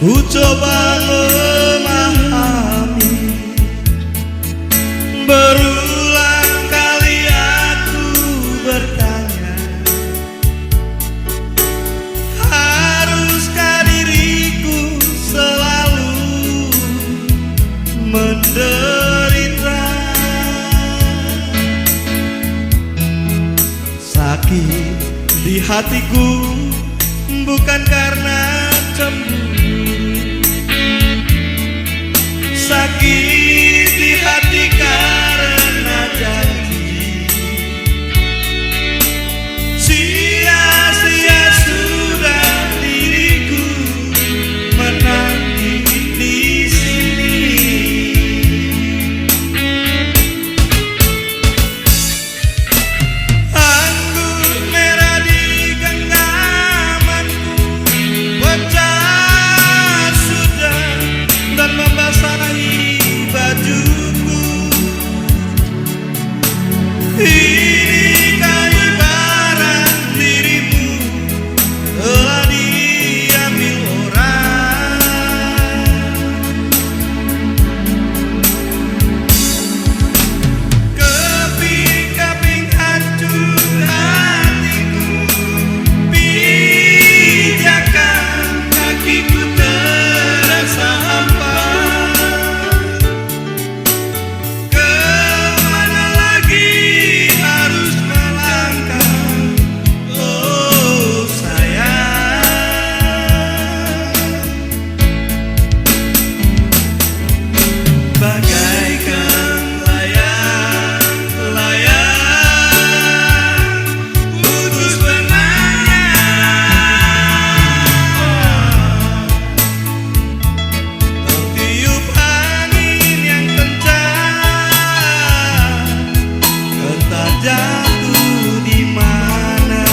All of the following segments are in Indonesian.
Ku coba memahami, berulang kali aku bertanya, haruskah diriku selalu menderita? Sakit di hatiku bukan karena cemburu, sakit di hati karena janji. Sia-sia sudah diriku menanti di sini. Anggur merah di genggamanku pecah sudah dan membasahi bajuku. Inikah ibarat dirimu telah diambil orang? Keping-keping hancur hatiku, pijakan kakiku terasa hampa. Kemana lagi harus melangkah, oh sayang? Bagaikan layang-layang putus benang, tertiup angin yang kencang, entah jatuh di mana.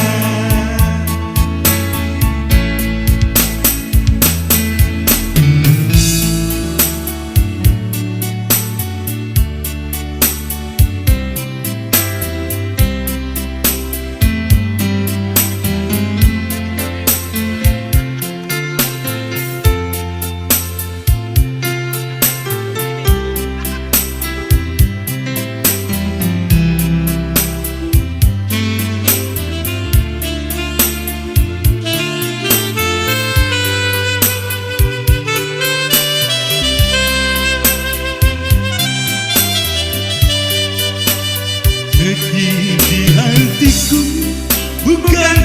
Sedih di hatiku bukan